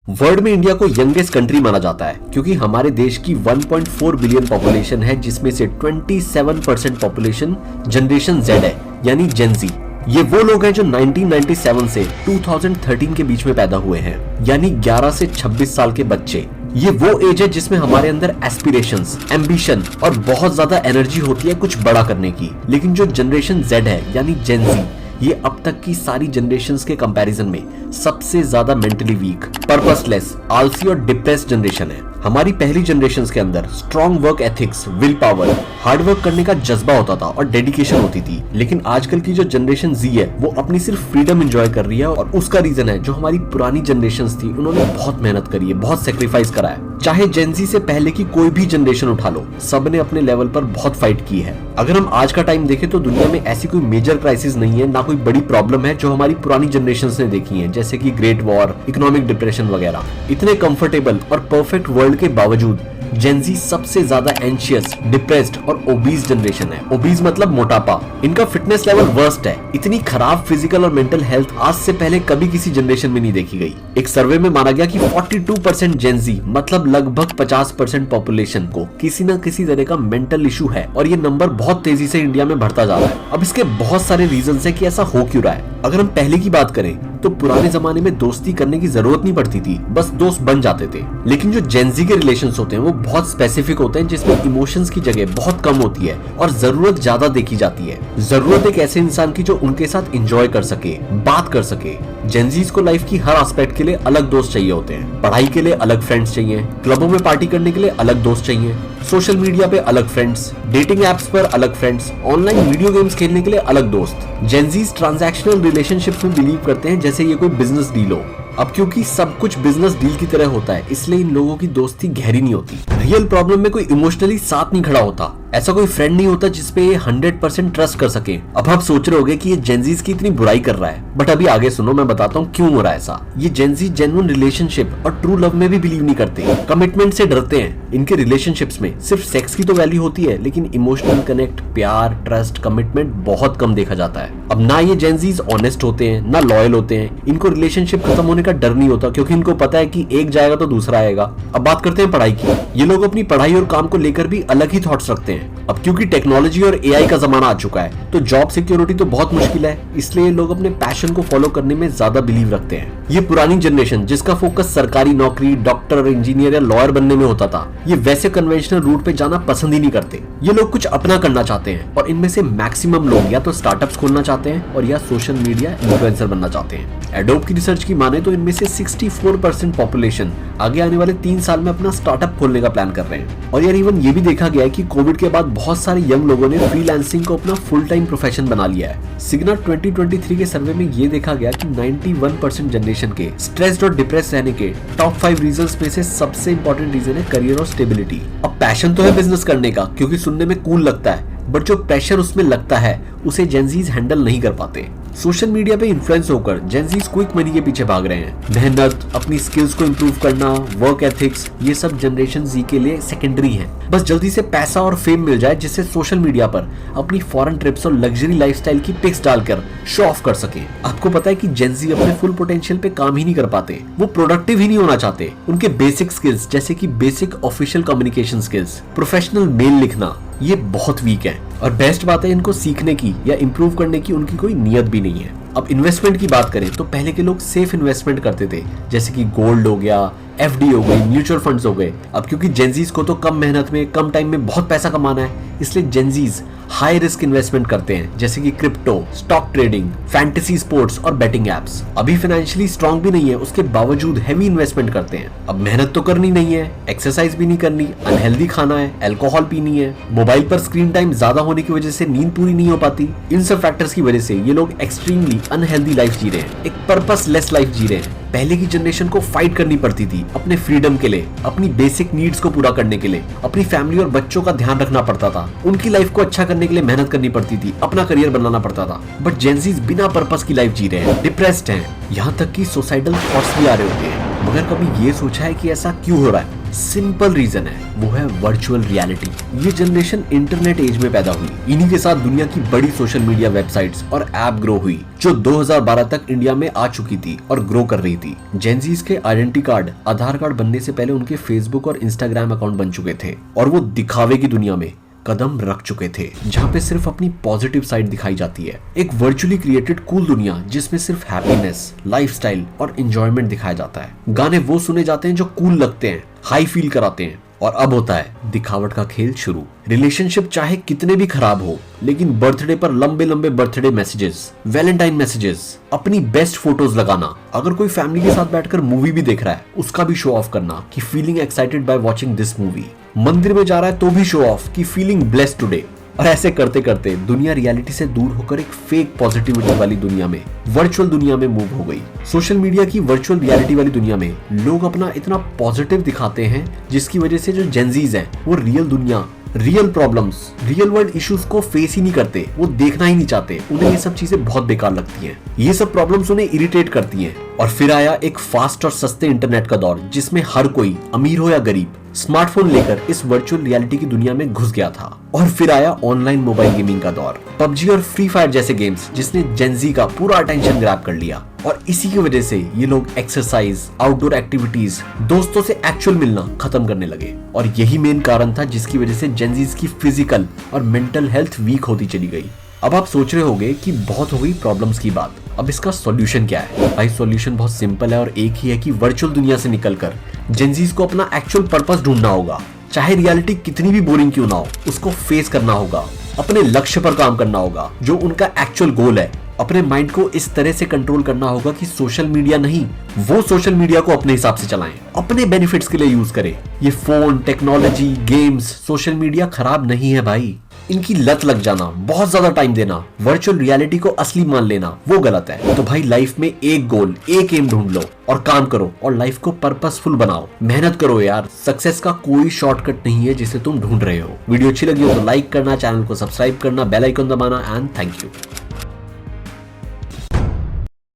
World में India को youngest country माना जाता है क्योंकि हमारे देश की 1.4 बिलियन पॉपुलेशन है, जिसमें से 27% पॉपुलेशन जनरेशन Z है, यानी जेन जी। ये वो लोग हैं जो 1997 से 2013 के बीच में पैदा हुए हैं, यानी 11 से 26 साल के बच्चे। ये वो एज है जिसमें हमारे अंदर एस्पिरेशंस, एम्बिशन और बहुत ज्यादा एनर्जी होती है कुछ बड़ा करने की। लेकिन जो जनरेशन Z है, यानी जेन जी, ये अब तक की सारी जनरेशंस के कंपैरिजन में सबसे ज्यादा मेंटली वीक, पर्पसलेस, आलसी और डिप्रेस्ड जनरेशन है। हमारी पहली जनरेशंस के अंदर strong work ethics, will power, hard work करने का जज्बा होता था और डेडिकेशन होती थी। लेकिन आजकल की जो जनरेशन जी है वो अपनी सिर्फ फ्रीडम एंजॉय कर रही है, और उसका रीजन है जो हमारी पुरानी जनरेशंस थी, उन्होंने बहुत मेहनत करी है, बहुत सेक्रीफाइस करा है। चाहे जेन जी से पहले की कोई भी जनरेशन उठा लो, सबने अपने लेवल पर बहुत फाइट की है। अगर हम आज का टाइम देखें तो दुनिया में ऐसी कोई मेजर क्राइसिस नहीं है, ना कोई बड़ी प्रॉब्लम है जो हमारी पुरानी जनरेशंस ने देखी है, जैसे कि ग्रेट वॉर, इकोनॉमिक डिप्रेशन वगैरह। इतने कंफर्टेबल और परफेक्ट वर्ल्ड के बावजूद जेन जी सबसे ज्यादा एंशियस, डिप्रेस्ड और ओबीज जनरेशन है। ओबीज मतलब मोटापा। इनका फिटनेस लेवल वर्स्ट है। इतनी खराब फिजिकल और मेंटल हेल्थ आज से पहले कभी किसी जनरेशन में नहीं देखी गई। एक सर्वे में माना गया कि 42% जेन जी मतलब लगभग 50% पॉपुलेशन को किसी न किसी तरह का मेंटल इशू है, और ये नंबर बहुत तेजी से इंडिया में बढ़ता जा रहा है। अब इसके बहुत सारे रीजंस है कि ऐसा हो क्यों रहा है। अगर हम पहले की बात करें तो पुराने जमाने में दोस्ती करने की जरूरत नहीं पड़ती थी, बस दोस्त बन जाते थे। लेकिन जो जेन जी के रिलेशंस होते हैं वो बहुत स्पेसिफिक होते हैं, जिसमें इमोशंस की जगह बहुत कम होती है और जरूरत ज्यादा देखी जाती है। जरूरत एक ऐसे इंसान की जो उनके साथ एंजॉय कर सके, बात कर सके। जेन जीज को लाइफ की हर एस्पेक्ट के लिए अलग दोस्त चाहिए होते हैं। पढ़ाई के लिए अलग फ्रेंड्स चाहिए, क्लबों में पार्टी करने के लिए अलग दोस्त चाहिए, सोशल मीडिया पे अलग फ्रेंड्स, डेटिंग एप्स पर अलग फ्रेंड्स, ऑनलाइन वीडियो गेम्स खेलने के लिए अलग दोस्त। जेन जीज ट्रांजैक्शनल रिलेशनशिप्स में बिलीव करते हैं जैसे ये कोई बिजनेस डील हो। अब क्योंकि सब कुछ बिजनेस डील की तरह होता है, इसलिए इन लोगों की दोस्ती गहरी नहीं होती। रियल प्रॉब्लम में कोई इमोशनली साथ नहीं खड़ा होता। ऐसा कोई फ्रेंड नहीं होता जिसपे ये 100% ट्रस्ट कर सके। अब आप सोच रहे होगे कि ये जेन जीज की इतनी बुराई कर रहा है, बट अभी आगे सुनो, मैं बताता हूँ क्यों हो रहा है ऐसा। ये जेन जी जेन्युइन रिलेशनशिप और ट्रू लव में भी बिलीव नहीं करते, कमिटमेंट से डरते हैं। इनके रिलेशनशिप्स में सिर्फ सेक्स की तो वैल्यू होती है, लेकिन इमोशनल कनेक्ट, प्यार, ट्रस्ट, कमिटमेंट बहुत कम देखा जाता है। अब ना ये जेन जीज ऑनेस्ट होते हैं, ना लॉयल होते हैं। इनको रिलेशनशिप खत्म होने का डर नहीं होता, क्योंकि इनको पता है कि एक जाएगा तो दूसरा आएगा। अब बात करते हैं पढ़ाई की। ये लोग अपनी पढ़ाई और काम को लेकर भी अलग ही थॉट्स रखते हैं। अब क्योंकि टेक्नोलॉजी और एआई का जमाना आ चुका है, तो जॉब सिक्योरिटी तो बहुत मुश्किल है, इसलिए लोग अपने पैशन को फॉलो करने में ज्यादा बिलीव रखते हैं। ये पुरानी जनरेशन जिसका फोकस सरकारी नौकरी, डॉक्टर, इंजीनियर या लॉयर बनने में होता था, ये वैसे कन्वेंशनल रूट पे जाना पसंद ही नहीं करते। ये लोग कुछ अपना करना चाहते हैं, और इनमें से मैक्सिमम लोग या तो स्टार्टअप्स खोलना चाहते हैं और या सोशल मीडिया इन्फ्लुएंसर बनना चाहते हैं। एडोब की रिसर्च की माने तो इनमें से 64% पॉपुलेशन आगे आने वाले 3 साल में अपना स्टार्टअप खोलने का प्लान कर रहे हैं। और यार इवन ये भी देखा गया है कि कोविड के बाद बहुत सारे यंग लोगों ने फ्रीलांसिंग को अपना फुल टाइम प्रोफेशन बना लिया है। सिग्ना 2023 के सर्वे में ये देखा गया कि 91% जनरेशन के स्ट्रेस्ड और डिप्रेस रहने के टॉप 5 रीजंस में से सबसे इंपॉर्टेंट रीजन है करियर और स्टेबिलिटी। अब पैशन तो है बिजनेस करने का, क्योंकि सुनने में कूल लगता है, बट जो प्रेशर उसमें लगता है उसे जेन जीज हैंडल नहीं कर पाते। सोशल मीडिया पे इन्फ्लुएंस होकर जेन जीज क्विक मनी के पीछे भाग रहे हैं। मेहनत, अपनी स्किल्स को इम्प्रूव करना, वर्क एथिक्स, ये सब जनरेशन जी के लिए सेकेंडरी है। बस जल्दी से पैसा और फेम मिल जाए, जिससे सोशल मीडिया पर अपनी फॉरेन ट्रिप्स और लग्जरी लाइफस्टाइल की पिक्स डालकर शो ऑफ कर सके। आपको पता है कि जेन जी अपने फुल पोटेंशियल पे काम ही नहीं कर पाते। वो प्रोडक्टिव ही नहीं होना चाहते। उनके बेसिक स्किल्स जैसे कि basic official communication skills, professional mail लिखना, ये बहुत वीक है। और बेस्ट बात है, इनको सीखने की या इंप्रूव करने की उनकी कोई नियत भी नहीं है। अब इन्वेस्टमेंट की बात करें तो पहले के लोग सेफ इन्वेस्टमेंट करते थे, जैसे कि गोल्ड हो गया, एफडी हो गई, म्यूचुअल फंड्स हो गए। अब क्योंकि जेनजीज को तो कम मेहनत में कम टाइम में बहुत पैसा कमाना है, इसलिए जेनजीज हाई रिस्क इन्वेस्टमेंट करते हैं, जैसे कि crypto, stock trading, fantasy sports और बेटिंग एप्स। अभी फाइनेंशियली स्ट्रांग भी नहीं है, उसके बावजूद हैवी इन्वेस्टमेंट करते हैं। अब मेहनत तो करनी नहीं है, एक्सरसाइज भी नहीं करनी, अनहेल्दी खाना है, अल्कोहल पीनी है, मोबाइल पर स्क्रीन टाइम ज्यादा होने की वजह से नींद पूरी नहीं हो पाती। इन सब फैक्टर्स की वजह से ये लोग एक्सट्रीमली अनहेल्दी लाइफ जी रहे हैं, एक पर्पसलेस लाइफ जी रहे हैं। पहले की जनरेशन को फाइट करनी पड़ती थी अपने फ्रीडम के लिए, अपनी बेसिक नीड्स को पूरा करने के लिए, अपनी फैमिली और बच्चों का ध्यान रखना पड़ता था, उनकी लाइफ को अच्छा करने के लिए मेहनत करनी पड़ती थी, अपना करियर बनाना पड़ता था। बट जेनजीज बिना पर्पस की लाइफ जी रहे हैं, डिप्रेस्ड हैं, यहाँ तक कि सुसाइडल थॉट्स भी आ रहे होते हैं। मगर कभी ये सोचा है कि ऐसा क्यों हो रहा है? सिंपल रीजन है, वो है वर्चुअल रियलिटी। ये जनरेशन इंटरनेट एज में पैदा हुई, इन्हीं के साथ दुनिया की बड़ी सोशल मीडिया वेबसाइट्स और ऐप ग्रो हुई जो 2012 तक इंडिया में आ चुकी थी और ग्रो कर रही थी। जेनजीज के आइडेंटिटी कार्ड आधार कार्ड बनने से पहले उनके फेसबुक और इंस्टाग्राम अकाउंट बन चुके थे और वो दिखावे की दुनिया में कदम रख चुके थे, जहाँ पे सिर्फ अपनी पॉजिटिव साइड दिखाई जाती है। एक वर्चुअली क्रिएटेड कूल दुनिया जिसमें सिर्फ हैप्पीनेस, लाइफस्टाइल और एंजॉयमेंट दिखाया जाता है। गाने वो सुने जाते हैं जो कूल लगते हैं, हाई फील कराते हैं। और अब होता है दिखावट का खेल शुरू। रिलेशनशिप चाहे कितने भी खराब हो, लेकिन बर्थडे पर लंबे लंबे बर्थडे मैसेजेस, वैलेंटाइन मैसेजेस, अपनी बेस्ट फोटोज लगाना, अगर कोई फैमिली के साथ बैठकर मूवी भी देख रहा है उसका भी शो ऑफ करना कि feeling excited by watching this movie. मंदिर में जा रहा है तो भी शो ऑफ कि फीलिंग ब्लेस्ड टुडे। और ऐसे करते करते दुनिया रियलिटी से दूर होकर एक फेक पॉजिटिविटी वाली दुनिया में, वर्चुअल दुनिया में मूव हो गई। सोशल मीडिया की वर्चुअल रियलिटी वाली दुनिया में लोग अपना इतना पॉजिटिव दिखाते हैं जिसकी वजह से जो जेनजीज हैं वो रियल दुनिया, real problems, real world issues को फेस ही नहीं करते, वो देखना ही नहीं चाहते। उन्हें ये सब चीजें बहुत बेकार लगती हैं, ये सब प्रॉब्लम्स उन्हें इरिटेट करती हैं। और फिर आया एक फास्ट और सस्ते इंटरनेट का दौर जिसमें हर कोई, अमीर हो या गरीब, स्मार्टफोन लेकर इस वर्चुअल रियलिटी की दुनिया में घुस गया था। और फिर आया ऑनलाइन मोबाइल गेमिंग का दौर, पबजी और फ्री फायर जैसे गेम्स जिसने जेनजी का पूरा अटेंशन ग्रैब कर लिया। और इसी की वजह से ये लोग एक्सरसाइज, आउटडोर एक्टिविटीज, दोस्तों से एक्चुअल मिलना खत्म करने लगे। और यही मेन कारण था जिसकी वजह से जेनजीज की फिजिकल और मेंटल हेल्थ वीक होती चली गई। अब आप सोच रहे होंगे कि बहुत हो गई प्रॉब्लम्स की बात, अब इसका सॉल्यूशन क्या है? भाई सॉल्यूशन बहुत सिंपल है और एक ही है कि वर्चुअल दुनिया से निकलकर जेनजीज को अपना एक्चुअल पर्पस ढूंढना होगा। चाहे रियलिटी कितनी भी बोरिंग क्यों ना हो, उसको फेस करना होगा, अपने लक्ष्य पर काम करना होगा जो उनका एक्चुअल गोल है। अपने माइंड को इस तरह से कंट्रोल करना होगा कि सोशल मीडिया नहीं, वो सोशल मीडिया को अपने हिसाब से चलाएं, अपने बेनिफिट्स के लिए यूज करें। ये phone, technology, games, social media खराब नहीं है भाई, इनकी लत लग जाना, बहुत ज्यादा टाइम देना, वर्चुअल रियलिटी को असली मान लेना, वो गलत है। तो भाई लाइफ में एक गोल, एक एम ढूंढ लो और काम करो और लाइफ को पर्पसफुल बनाओ। मेहनत करो यार, सक्सेस का कोई शॉर्टकट नहीं है जिसे तुम ढूंढ रहे हो। वीडियो अच्छी लगी हो तो लाइक करना, चैनल को सब्सक्राइब करना, बेल आइकन दबाना एंड थैंक यू।